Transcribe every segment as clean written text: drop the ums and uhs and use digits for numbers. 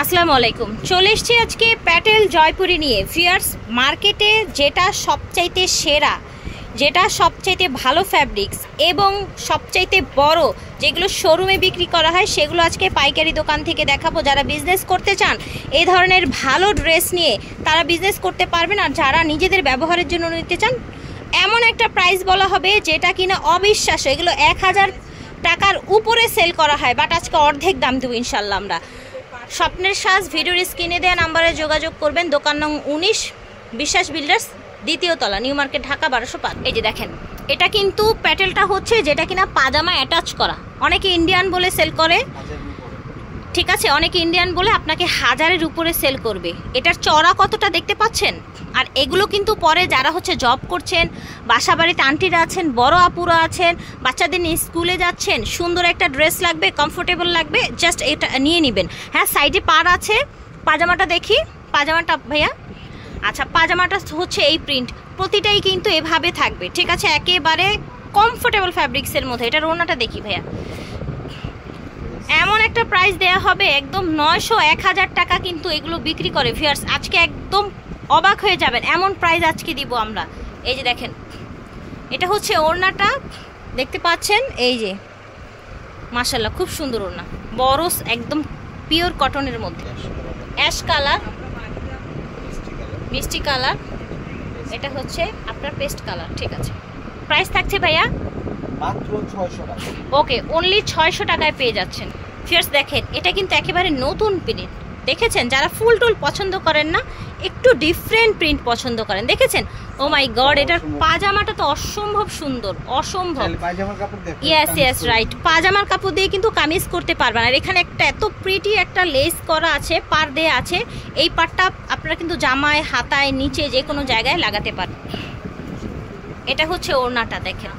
আসসালামু আলাইকুম। চলে এসেছি আজকে প্যাটেল জয়পুরি নিয়ে। ভিউয়ার্স, মার্কেটে যেটা সবচাইতে সেরা, যেটা সবচাইতে ভালো ফ্যাব্রিক্স এবং সবচাইতে বড় যেগুলো শোরুমে বিক্রি করা হয় সেগুলো আজকে পাইকারি দোকান থেকে দেখাবো। যারা বিজনেস করতে চান এই ধরনের ভালো ড্রেস নিয়ে তারা বিজনেস করতে পারবেন, আর যারা নিজেদের ব্যবহারের জন্য নিতে চান এমন একটা প্রাইস বলা হবে যেটা কিনা অবিশ্বাস্য। এগুলো 1000 টাকার উপরে সেল করা হয়, বাট আজকে অর্ধেক দাম দেবো ইনশাল্লাহ আমরা। স্বপ্নের সাজ ভিডিওর স্ক্রিনে দেওয়া নাম্বারে যোগাযোগ করবেন। দোকান নং 19, বিশ্বাস বিল্ডার্স, দ্বিতীয় তলা, নিউ মার্কেট, ঢাকা 1205। এই যে দেখেন, এটা কিন্তু প্যাটেলটা হচ্ছে যেটা কিনা পাজামা অ্যাটাচ করা। অনেকে ইন্ডিয়ান বলে সেল করে, ঠিক আছে, অনেকে ইন্ডিয়ান বলে আপনাকে 1000-এর উপরে সেল করবে। এটার চড়া কতটা দেখতে পাচ্ছেন। আর এগুলো কিন্তু পরে যারা হচ্ছে জব করছেন, বাসা বাড়িতে আন্টিরা আছেন, বড় আপুরা আছেন, বাচ্চাদের নিয়ে স্কুলে যাচ্ছেন, সুন্দর একটা ড্রেস লাগবে, কমফোর্টেবল লাগবে, জাস্ট এটা নিয়ে নেবেন। হ্যাঁ, সাইডে পার আছে। পাজামাটা দেখি, পাজামাটা ভাইয়া, আচ্ছা পাজামাটা হচ্ছে এই প্রিন্ট, প্রতিটাই কিন্তু এভাবে থাকবে, ঠিক আছে, একেবারে কমফোর্টেবল ফ্যাব্রিক্সের মধ্যে। এটার ওড়নাটা দেখি ভাইয়া, এমন একটা প্রাইস দেয়া হবে একদম 900-1000 টাকা কিন্তু এগুলো বিক্রি করে। ভিউয়ার্স, আজকে একদম অবাক হয়ে যাবেন, এমন প্রাইস আজকে দিব আমরা। এই যে দেখেন, এটা হচ্ছে ওড়নাটা, দেখতে পাচ্ছেন, এই যে মাশাআল্লাহ খুব সুন্দর ওড়না, বড় একদম পিওর কটনের মধ্যে, অ্যাশ কালার, মিষ্টি কালার, এটা হচ্ছে আপনার পেস্ট কালার, ঠিক আছে। প্রাইস থাকছে ভাইয়া মাত্র 600 টাকা। ওকে, অনলি 600 টাকায় পেয়ে যাচ্ছেন। ফিয়ার্স দেখেন, এটা কিন্তু একেবারে নতুন প্রিন্ট, দেখেছেন। যারা ফুল টুল পছন্দ করেন না, একটু ডিফারেন্ট প্রিন্ট পছন্দ করেন, দেখেছেন। ও মাই গড, এটার পাজামাটা তো অসম্ভব সুন্দর, অসম্ভব। পাজামার কাপড় দেখেন, ইয়েস ইয়েস রাইট, পাজামার কাপড় দিয়ে কিন্তু কামিজ করতে পারবেন। আর এখানে একটা এত প্রিটি একটা লেস করা আছে, পার দেয়া আছে। এই পারটা আপনারা কিন্তু জামায়, হাতায়, নিচে যে কোনো জায়গায় লাগাতে পারেন। এটা হচ্ছে ওড়নাটা, দেখেন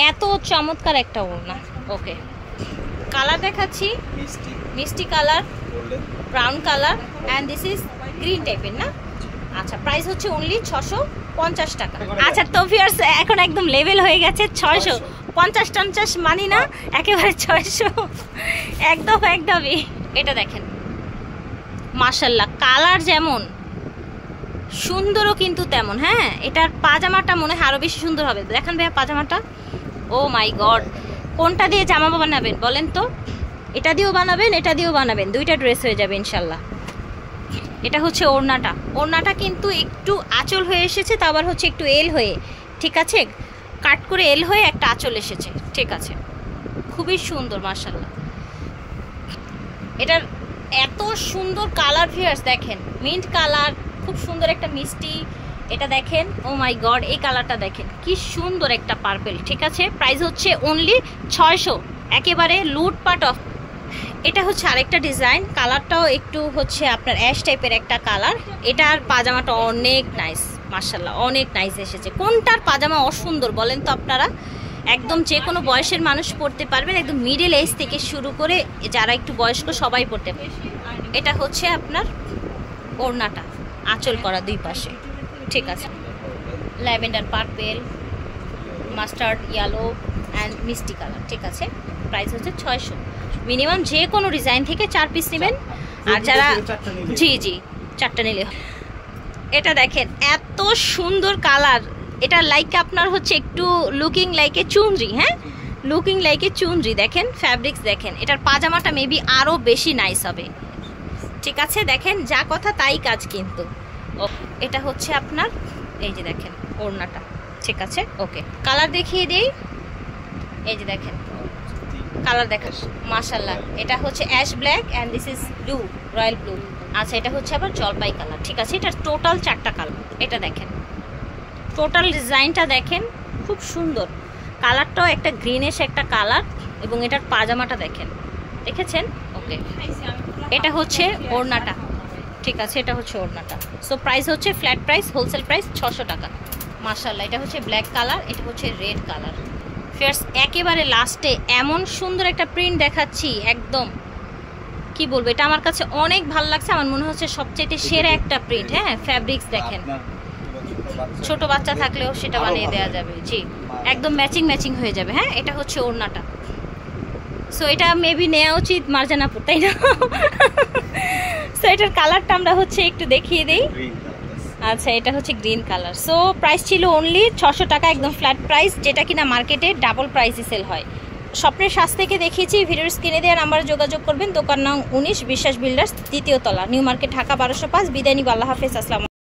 এত চমৎকার একটা ওড়না। ওকে, কালার দেখাচ্ছি, মিষ্টি colour, brown colour, and this is green টাইপের না। আচ্ছা, প্রাইস হচ্ছে অনলি 650 টাকা। আচ্ছা তো ভিউয়ার্স, এখন একদম লেভেল হয়ে গেছে, 650 মানি না, একেবারে 600, একদমই। এটা দেখেন মাশাআল্লাহ, কালার যেমন সুন্দরও কিন্তু তেমন। হ্যাঁ, এটার পাজামাটা মনে হয় আরো বেশি সুন্দর হবে। দেখেন ভাইয়া পাজামাটা, ও মাই গড, কোনটা দিয়ে জামা বানাবেন বলেন তো? এটা দিয়েও বানাবেন, এটা দিয়েও বানাবেন, দুইটা ড্রেস হয়ে যাবে ইনশাল্লাহ। এটা হচ্ছে ওড়নাটা, ওড়নাটা কিন্তু একটু আঁচল হয়ে এসেছে, তা আবার হচ্ছে একটু এল হয়ে, ঠিক আছে, কাট করে এল হয়ে একটা আঁচল এসেছে, ঠিক আছে, খুবই সুন্দর মাশাল্লাহ। এটার এত সুন্দর কালার ভিউয়ার্স, দেখেন মিন্ট কালার, খুব সুন্দর একটা মিষ্টি। এটা দেখেন, ও মাই গড, এই কালারটা দেখেন কি সুন্দর একটা পার্পল, ঠিক আছে। প্রাইস হচ্ছে অনলি 600, একেবারে লুটপাট অফ। এটা হচ্ছে আরেকটা ডিজাইন, কালারটাও একটু হচ্ছে আপনার অ্যাশ টাইপের একটা কালার। এটার পাজামাটা অনেক নাইস মাশাআল্লাহ, অনেক নাইস এসেছে। কোনটার পাজামা অসুন্দর বলেন তো আপনারা? একদম যে কোনো বয়সের মানুষ পরতে পারবেন, একদম মিডল এজ থেকে শুরু করে যারা একটু বয়স্ক সবাই পরতে পারে। এটা হচ্ছে আপনার ওড়নাটা, আঁচল করা দুই পাশে, ঠিক আছে, lavender, purple, mustard yellow and মিষ্টি কালার, ঠিক আছে। প্রাইস হচ্ছে 600। মিনিমাম যে কোনো ডিজাইন থেকে 4 পিস নেবেন। আর যারা জি 4টা নিলে। এটা দেখেন এত সুন্দর কালার, এটা লাইক আপনার হচ্ছে একটু লুকিং লাইক এ চুনরি। হ্যাঁ, লুকিং লাইক এ চুনরি। দেখেন ফ্যাব্রিক্স দেখেন, এটার পাজামাটা মেবি আরও বেশি নাইস হবে, ঠিক আছে। দেখেন যা কথা তাই কাজ কিন্তু। ও, এটা হচ্ছে আপনার, এই যে দেখেন ওড়নাটা, ঠিক আছে। ওকে, কালার দেখিয়ে দিই। এই যে দেখেন কালার দেখেন মাশাআল্লাহ, এটা হচ্ছে ash black and this is blue, royal blue. আচ্ছা, এটা হচ্ছে আবার জলপাই কালার, ঠিক আছে। এটা টোটাল 4টা কালার। এটা দেখেন টোটাল ডিজাইনটা দেখেন, খুব সুন্দর। কালারটাও একটা গ্রিনিশ একটা কালার, এবং এটার পাজামাটা দেখেন, দেখেছেন। ওকে, এটা হচ্ছে ওড়নাটা, ঠিক আছে, এটা হচ্ছে ওড়নাটা। সো প্রাইস হচ্ছে ফ্ল্যাট প্রাইস, হোলসেল প্রাইস 600 টাকা মাশাআল্লাহ। এটা হচ্ছে ব্ল্যাক কালার, এটা হচ্ছে রেড কালার। ফিয়ার্স, একেবারে লাস্টে এমন সুন্দর একটা প্রিন্ট দেখাচ্ছি, একদম কি বলবো, এটা আমার কাছে অনেক ভালো লাগছে। আমার মনে হচ্ছে সবচেয়ে সেরা একটা প্রিন্ট। হ্যাঁ, ফ্যাব্রিক্স দেখেন, ছোট বাচ্চা থাকলেও সেটা বানিয়ে দেওয়া যাবে। জি, একদম ম্যাচিং হয়ে যাবে। হ্যাঁ, এটা হচ্ছে ওড়নাটা। সো এটা মেবি নেওয়া উচিত মার্জানাপুর, তাই না? এটার কালারটা আমরা হচ্ছে একটু দেখিয়ে দিই। Green colour. আচ্ছা, এটা হচ্ছে গ্রিন কালার। সো প্রাইস ছিল অনলি 600 টাকা, একদম ফ্ল্যাট প্রাইস, যেটা কিনা মার্কেটে ডাবল প্রাইসে সেল হয়। স্বপ্নের শ্বাস থেকে দেখিয়েছি, ভিডিওর স্ক্রিনে দেওয়া নাম্বারে যোগাযোগ করবেন। দোকান নাম 19 বিশ্বাস বিল্ডার্স, দ্বিতীয় তলা, নিউ মার্কেট, ঢাকা 1205। বিদায় নিব, আল্লাহ হাফেজ, আসসালাম।